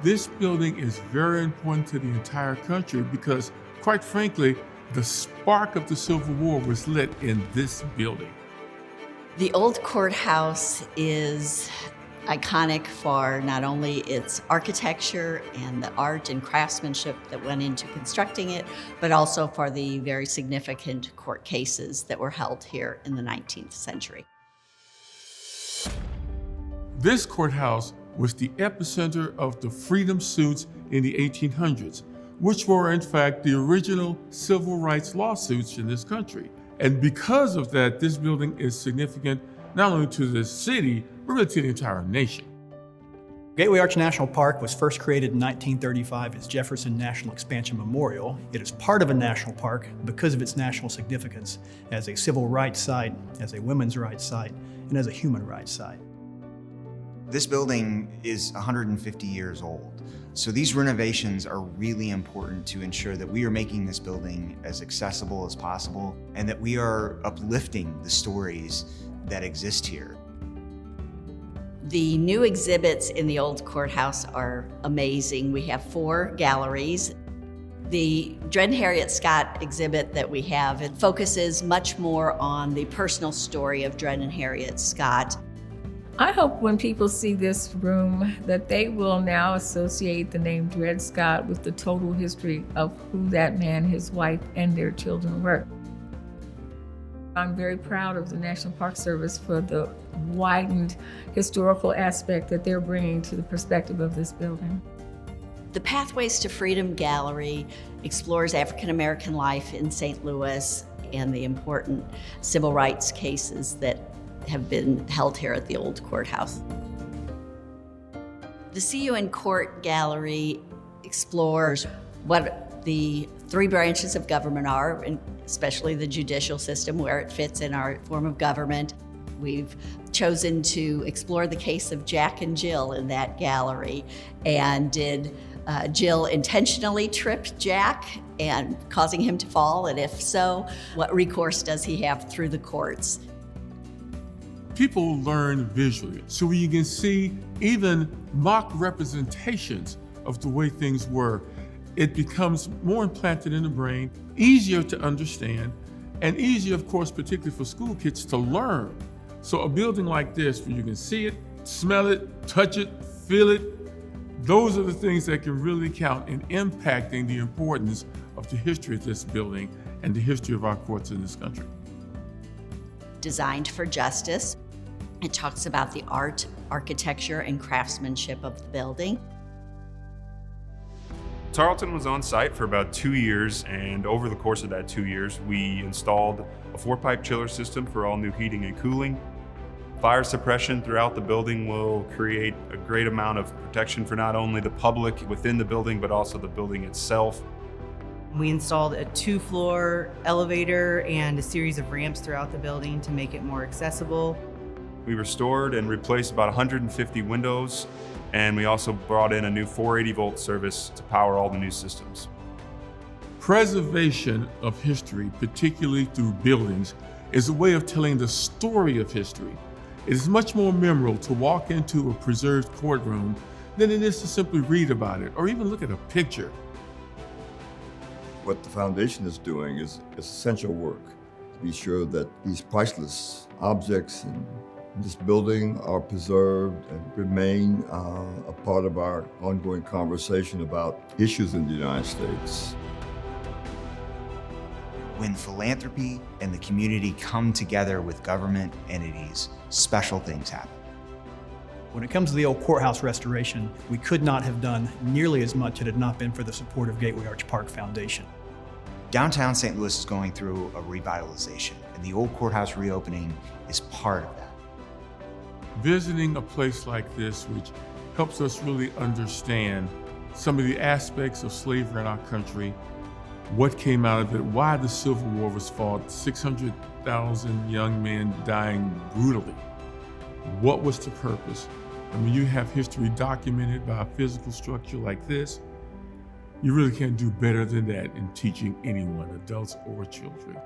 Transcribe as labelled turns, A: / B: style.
A: This building is very important to the entire country because, quite frankly, the spark of the Civil War was lit in this building.
B: The old courthouse is iconic for not only its architecture and the art and craftsmanship that went into constructing it, but also for the very significant court cases that were held here in the 19th century.
A: This courthouse was the epicenter of the freedom suits in the 1800s, which were in fact the original civil rights lawsuits in this country. And because of that, this building is significant not only to the city, but really to the entire nation.
C: Gateway Arch National Park was first created in 1935 as Jefferson National Expansion Memorial. It is part of a national park because of its national significance as a civil rights site, as a women's rights site, and as a human rights site.
D: This building is 150 years old, so these renovations are really important to ensure that we are making this building as accessible as possible and that we are uplifting the stories that exist here.
B: The new exhibits in the old courthouse are amazing. We have 4 galleries. The Dred and Harriet Scott exhibit that we have, it focuses much more on the personal story of Dred and Harriet Scott.
E: I hope when people see this room that they will now associate the name Dred Scott with the total history of who that man, his wife, and their children were. I'm very proud of the National Park Service for the widened historical aspect that they're bringing to the perspective of this building.
B: The Pathways to Freedom Gallery explores African American life in St. Louis and the important civil rights cases that have been held here at the old courthouse. The See You in Court Gallery explores what the 3 branches of government are, and especially the judicial system, where it fits in our form of government. We've chosen to explore the case of Jack and Jill in that gallery. And did Jill intentionally trip Jack and causing him to fall? And if so, what recourse does he have through the courts?
A: People learn visually, so you can see even mock representations of the way things were. It becomes more implanted in the brain, easier to understand, and easier, of course, particularly for school kids to learn. So a building like this, where you can see it, smell it, touch it, feel it, those are the things that can really count in impacting the importance of the history of this building and the history of our courts in this country.
B: Designed for Justice. It talks about the art, architecture, and craftsmanship of the building.
F: Tarleton was on site for about 2 years, and over the course of that 2 years, we installed a 4-pipe chiller system for all new heating and cooling. Fire suppression throughout the building will create a great amount of protection for not only the public within the building, but also the building itself.
G: We installed a 2-floor elevator and a series of ramps throughout the building to make it more accessible.
F: We restored and replaced about 150 windows, and we also brought in a new 480-volt service to power all the new systems.
A: Preservation of history, particularly through buildings, is a way of telling the story of history. It is much more memorable to walk into a preserved courtroom than it is to simply read about it or even look at a picture.
H: What the foundation is doing is essential work to be sure that these priceless objects in this building are preserved and remain a part of our ongoing conversation about issues in the United States.
D: When philanthropy and the community come together with government entities, special things happen.
C: When it comes to the old courthouse restoration, we could not have done nearly as much had it not been for the support of Gateway Arch Park Foundation.
D: Downtown St. Louis is going through a revitalization, and the old courthouse reopening is part of that.
A: Visiting a place like this, which helps us really understand some of the aspects of slavery in our country, what came out of it, why the Civil War was fought, 600,000 young men dying brutally. What was the purpose? And when you have history documented by a physical structure like this, you really can't do better than that in teaching anyone, adults or children.